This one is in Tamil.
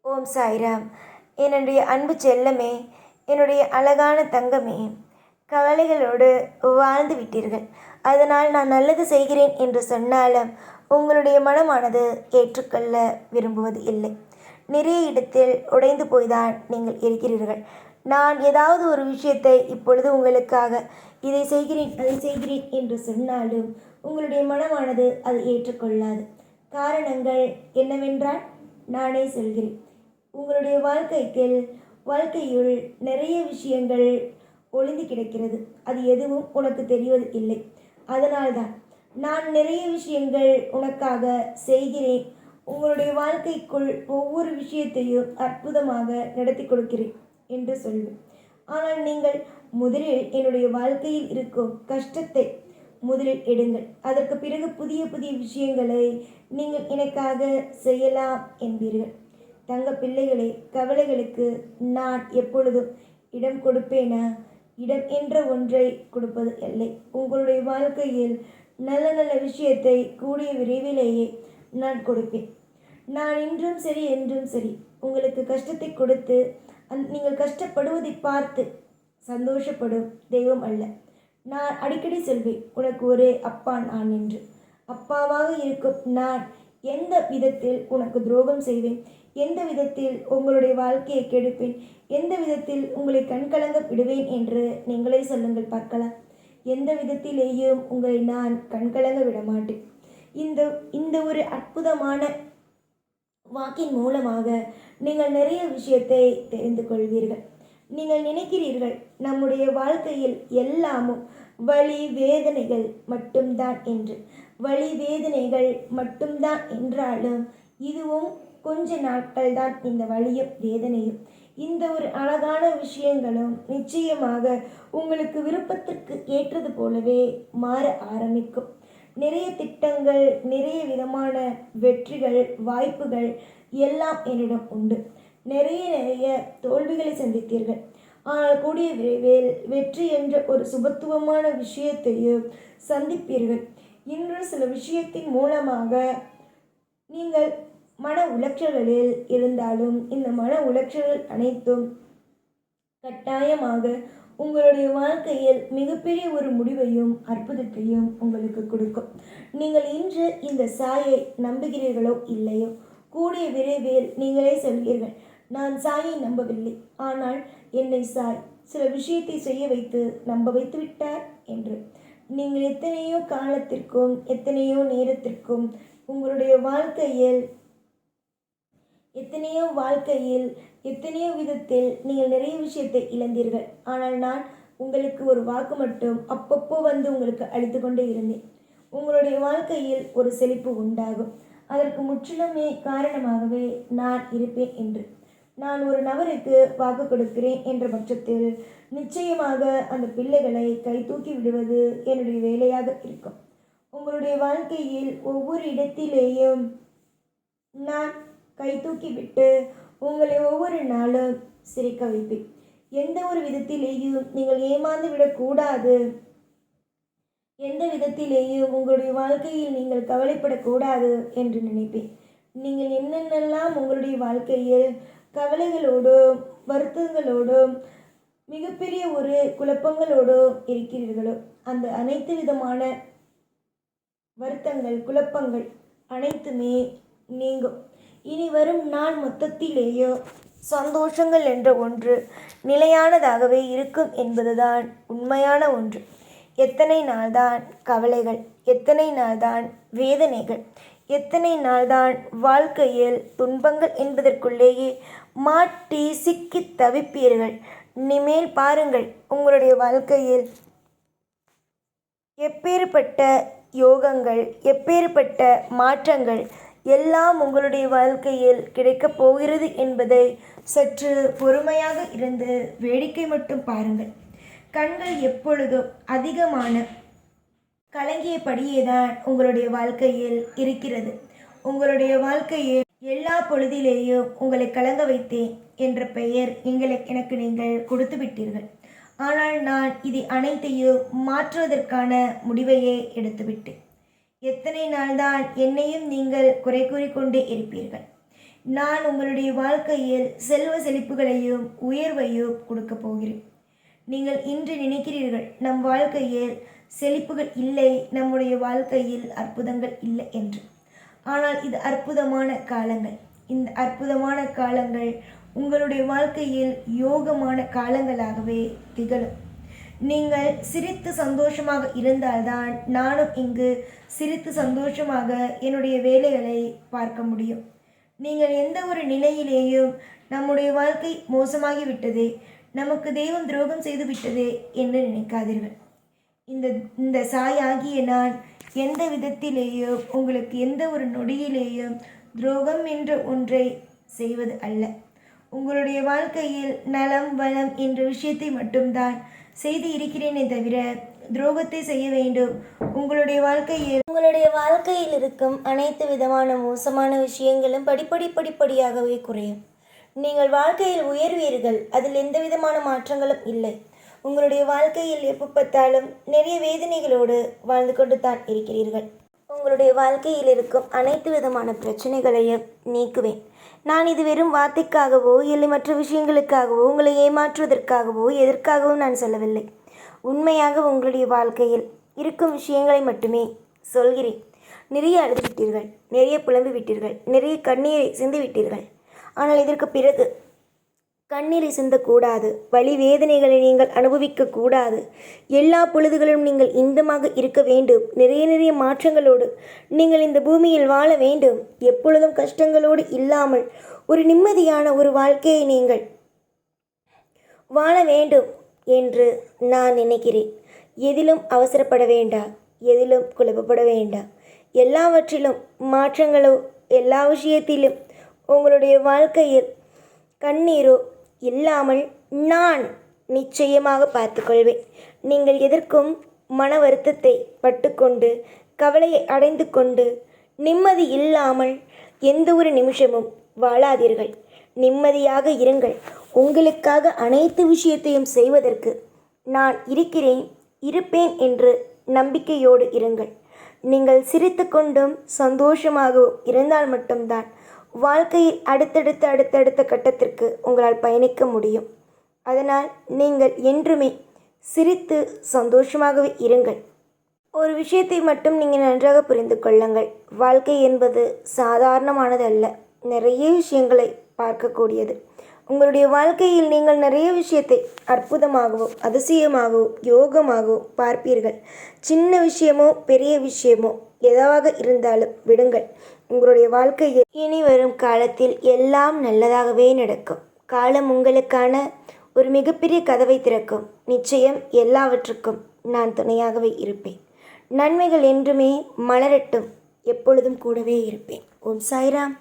ஓம் சாய்ராம். என்னுடைய அன்பு செல்லமே, என்னுடைய அழகான தங்கமே, கவலைகளோடு வாழ்ந்து விட்டீர்கள். அதனால் நான் நல்லது செய்கிறேன் என்று சொன்னாலும் உங்களுடைய மனமானது ஏற்றுக்கொள்ள விரும்புவது இல்லை. நிறைய இடத்தில் உடைந்து போய்தான் நீங்கள் இருக்கிறீர்கள். நான் ஏதாவது ஒரு விஷயத்தை இப்பொழுது உங்களுக்காக இதை செய்கிறேன் அதை செய்கிறேன் என்று சொன்னாலும் உங்களுடைய மனமானது அதை ஏற்றுக்கொள்ளாது. காரணங்கள் என்னவென்றால் நானே சொல்கிறேன். உங்களுடைய வாழ்க்கையுள் நிறைய விஷயங்கள் ஒளிந்து கிடக்கிறது. அது எதுவும் உனக்கு தெரிவது இல்லை. அதனால்தான் நான் நிறைய விஷயங்கள் உனக்காக செய்கிறேன். உங்களுடைய வாழ்க்கைக்குள் ஒவ்வொரு விஷயத்தையும் அற்புதமாக நடத்தி கொடுக்கிறேன் என்று சொல்வேன். ஆனால் நீங்கள் முதலில் என்னுடைய வாழ்க்கையில் இருக்கும் கஷ்டத்தை முதலில் எடுங்கள். அதற்கு பிறகு புதிய புதிய விஷயங்களை நீங்கள் எனக்காக செய்யலாம் என்பீர்கள். தங்க பிள்ளைகளே, கவலைகளுக்கு நான் எப்பொழுதும் இடம் கொடுப்பேனா? இடம் என்ற ஒன்றை கொடுப்பது இல்லை. உங்களுடைய வாழ்க்கையில் நல்ல நல்ல விஷயத்தை கூடிய விரைவிலேயே நான் கொடுப்பேன். நான் இன்றும் சரி என்றும் சரி உங்களுக்கு கஷ்டத்தை கொடுத்து நீங்கள் கஷ்டப்படுவதை பார்த்து சந்தோஷப்படும் தெய்வம் அல்ல. நான் அடிக்கடி சொல்வேன், உனக்கு ஒரே அப்பா நான் என்று. அப்பாவாக இருக்கும் நான் எந்த விதத்தில் உனக்கு துரோகம் செய்வேன்? எந்த விதத்தில் உங்களுடைய வாழ்க்கையை கெடுப்பேன்? எந்த விதத்தில் உங்களை கண்கலங்க விடுவேன் என்று நீங்களே சொல்லுங்கள் பார்க்கலாம். எந்த விதத்திலேயும் உங்களை நான் கண்கலங்க விட மாட்டேன். இந்த ஒரு அற்புதமான வாக்கின் மூலமாக நீங்கள் நிறைய விஷயத்தை தெரிந்து கொள்வீர்கள். நீங்கள் நினைக்கிறீர்கள் நம்முடைய வாழ்க்கையில் எல்லாமும் வலி வேதனைகள் மட்டும்தான் என்று. வலி வேதனைகள் மட்டும்தான் என்றாலும் இதுவும் கொஞ்ச நாட்கள் தான். இந்த வலியும் வேதனையும் இந்த ஒரு அழகான விஷயங்களும் நிச்சயமாக உங்களுக்கு விருப்பத்திற்கு ஏற்றது போலவே மாற ஆரம்பிக்கும். நிறைய திட்டங்கள், நிறைய விதமான வெற்றிகள், வாய்ப்புகள் எல்லாம் என்னிடம் உண்டு. நிறைய தோல்விகளை சந்தித்தீர்கள். ஆனால் கூடிய விரைவில் வெற்றி என்ற ஒரு சுபத்துவமான விஷயத்தையும் சந்திப்பீர்கள். இன்று சில விஷயத்தின் மூலமாக நீங்கள் மன உளைச்சல்களில் இருந்தாலும் இந்த மன உளைச்சல்கள் அனைத்தும் கட்டாயமாக உங்களுடைய வாழ்க்கையில் மிகப்பெரிய ஒரு முடிவையும் அற்புதத்தையும் உங்களுக்கு கொடுக்கும். நீங்கள் இன்று இந்த சாயை நம்புகிறீர்களோ இல்லையோ, கூடிய விரைவில் நீங்களே சொல்வீர்கள், நான் சாயை நம்பவில்லை, ஆனால் என்னை சாய் சில விஷயத்தை செய்ய வைத்து நம்ப வைத்து விட்டார் என்று. நீங்கள் எத்தனையோ காலத்திற்கும் எத்தனையோ நேரத்திற்கும் உங்களுடைய வாழ்க்கையில் எத்தனையோ விதத்தில் நீங்கள் நிறைய விஷயத்தை இழந்தீர்கள். ஆனால் நான் உங்களுக்கு ஒரு வாக்கு மட்டும் அப்பப்போ வந்து உங்களுக்கு அளித்து கொண்டே இருந்தேன். உங்களுடைய வாழ்க்கையில் ஒரு செழிப்பு உண்டாகும். அதற்கு முற்றிலுமே காரணமாகவே நான் இருப்பேன் என்று. நான் ஒரு நபருக்கு வாக்கு கொடுக்கிறேன் என்ற பட்சத்தில் நிச்சயமாக அந்த பிள்ளைகளை கை தூக்கி விடுவது என்னுடைய வேலையாக இருக்கும். உங்களுடைய வாழ்க்கையில் ஒவ்வொரு இடத்திலேயும் நான் கை தூக்கி விட்டு உங்களை ஒவ்வொரு நாளும் சிரிக்க வைப்பேன். எந்த ஒரு விதத்திலேயும் நீங்கள் ஏமாந்து விடக்கூடாது. எந்த விதத்திலேயும் உங்களுடைய வாழ்க்கையில் நீங்கள் கவலைப்படக்கூடாது என்று நினைப்பேன். நீங்கள் என்னென்னலாம் உங்களுடைய வாழ்க்கையில் கவலைகளோடும் வருத்தங்களோடும் மிகப்பெரிய ஒரு குழப்பங்களோடும் இருக்கிறீர்களோ, அந்த அனைத்து விதமான வருத்தங்கள் குழப்பங்கள் அனைத்துமே நீங்கும். இனி வரும் நாள் மொத்தத்திலேயோ சந்தோஷங்கள் என்ற ஒன்று நிலையானதாகவே இருக்கும் என்பதுதான் உண்மையான ஒன்று. எத்தனை நாள்தான் கவலைகள், எத்தனை நாள்தான் வேதனைகள், எத்தனை நாள்தான் வாழ்க்கையில் துன்பங்கள் என்பதற்குள்ளேயே மாட்டி சிக்கி தவிப்பீர்கள். இனிமேல் பாருங்கள், உங்களுடைய வாழ்க்கையில் எப்பேற்பட்ட யோகங்கள், எப்பேற்பட்ட மாற்றங்கள் எல்லாம் உங்களுடைய வாழ்க்கையில் கிடைக்கப் போகிறது என்பதை சற்று பொறுமையாக இருந்து வேடிக்கை மட்டும் பாருங்கள். கண்கள் எப்பொழுதும் அதிகமான கலங்கியபடியேதான் உங்களுடைய வாழ்க்கையில் இருக்கிறது. உங்களுடைய வாழ்க்கையில் எல்லா பொழுதிலேயும் உங்களை கலங்க வைத்தேன் என்ற பெயர் எனக்கு நீங்கள் கொடுத்து விட்டீர்கள். ஆனால் நான் இதை அனைத்தையும் மாற்றுவதற்கான முடிவையே எடுத்துவிட்டேன். எத்தனை நாள்தான் என்னையும் நீங்கள் குறை கூறிக்கொண்டே இருப்பீர்கள்? நான் உங்களுடைய வாழ்க்கையில் செல்வ செழிப்புகளையும் உயர்வையும் கொடுக்க போகிறேன். நீங்கள் இன்று நினைக்கிறீர்கள் நம் வாழ்க்கையில் செழிப்புகள் இல்லை, நம்முடைய வாழ்க்கையில் அற்புதங்கள் இல்லை என்று. ஆனால் இது அற்புதமான காலங்கள். இந்த அற்புதமான காலங்கள் உங்களுடைய வாழ்க்கையில் யோகமான காலங்களாகவே திகழும். நீங்கள் சிரித்து சந்தோஷமாக இருந்தால்தான் நானும் இங்கு சிரித்து சந்தோஷமாக என்னுடைய வேலைகளை பார்க்க முடியும். நீங்கள் எந்த ஒரு நிலையிலேயும் நம்முடைய வாழ்க்கை மோசமாகிவிட்டதே, நமக்கு தெய்வம் துரோகம் செய்து விட்டதே என்று நினைக்காதீர்கள். இந்த சாயாகிய நான் எந்த விதத்திலேயும் உங்களுக்கு எந்த ஒரு நொடியிலேயும் துரோகம் என்ற ஒன்றை செய்வது அல்ல. உங்களுடைய வாழ்க்கையில் நலம் வளம் என்ற விஷயத்தை மட்டும்தான் செய்து இருக்கிறேனே தவிர துரோகத்தை செய்ய வேண்டும். உங்களுடைய வாழ்க்கையில் இருக்கும் அனைத்து விதமான மோசமான விஷயங்களும் படிப்படியாகவே குறையும். நீங்கள் வாழ்க்கையில் உயர்வீர்கள். அதில் எந்த விதமான மாற்றங்களும் இல்லை. உங்களுடைய வாழ்க்கையில் எப்போ பார்த்தாலும் நிறைய வேதனைகளோடு வாழ்ந்து கொண்டு தான் இருக்கிறீர்கள். உங்களுடைய வாழ்க்கையில் இருக்கும் அனைத்து விதமான பிரச்சனைகளையும் நீக்குவேன். நான் இது வெறும் வார்த்தைக்காகவோ இல்லை மற்ற விஷயங்களுக்காகவோ உங்களை ஏமாற்றுவதற்காகவோ எதற்காகவும் நான் சொல்லவில்லை. உண்மையாக உங்களுடைய வாழ்க்கையில் இருக்கும் விஷயங்களை மட்டுமே சொல்கிறேன். நிறைய அழுதுவிட்டீர்கள், நிறைய புலம்பி விட்டீர்கள், நிறைய கண்ணீரை சிந்தி விட்டீர்கள். ஆனால் இதற்கு பிறகு கண்ணீரை சிந்தக்கூடாது. வலி வேதனைகளை நீங்கள் அனுபவிக்கக்கூடாது. எல்லா பொழுதுகளும் நீங்கள் இன்பமாக இருக்க வேண்டும். நிறைய மாற்றங்களோடு நீங்கள் இந்த பூமியில் வாழ வேண்டும். எப்பொழுதும் கஷ்டங்களோடு இல்லாமல் ஒரு நிம்மதியான ஒரு வாழ்க்கையை நீங்கள் வாழ வேண்டும் என்று நான் நினைக்கிறேன். எதிலும் அவசரப்பட வேண்டாம், எதிலும் குழப்பப்பட வேண்டாம். எல்லாவற்றிலும் மாற்றங்களோ, எல்லா விஷயத்திலும் உங்களுடைய வாழ்க்கையில் கண்ணீரோ இல்லாமல் நான் நிச்சயமாக பார்த்துக்கொள்வேன். நீங்கள் எதற்கும் மன வருத்தத்தை பட்டுக்கொண்டு கவலையை அடைந்து கொண்டு நிம்மதி இல்லாமல் எந்த ஒரு நிமிஷமும் வாழாதீர்கள். நிம்மதியாக இருங்கள். உங்களுக்காக அனைத்து விஷயத்தையும் செய்வதற்கு நான் இருக்கிறேன், இருப்பேன் என்று நம்பிக்கையோடு இருங்கள். நீங்கள் சிரித்து கொண்டும் சந்தோஷமாகவும் இருந்தால் மட்டும்தான் வாழ்க்கையில் அடுத்தடுத்த கட்டத்திற்கு உங்களால் பயணிக்க முடியும். அதனால் நீங்கள் என்றுமே சிரித்து சந்தோஷமாகவே இருங்கள். ஒரு விஷயத்தை மட்டும் நீங்கள் நன்றாக புரிந்து கொள்ளுங்கள். வாழ்க்கை என்பது சாதாரணமானது அல்ல. நிறைய விஷயங்களை பார்க்கக்கூடியது. உங்களுடைய வாழ்க்கையில் நீங்கள் நிறைய விஷயத்தை அற்புதமாகவும் அதிசயமாகவும் யோகமாகவும் பார்ப்பீர்கள். சின்ன விஷயமோ பெரிய விஷயமோ எதுவாக இருந்தாலும் விடுங்கள். உங்களுடைய வாழ்க்கையில் இனி வரும் காலத்தில் எல்லாம் நல்லதாகவே நடக்கும். காலம் உங்களுக்கான ஒரு மிகப்பெரிய கதவை திறக்கும். நிச்சயம் எல்லாவற்றுக்கும் நான் துணையாகவே இருப்பேன். நன்மைகள் என்றுமே மலரட்டும். எப்பொழுதும் கூடவே இருப்பேன். ஓம் சாய்ராம்.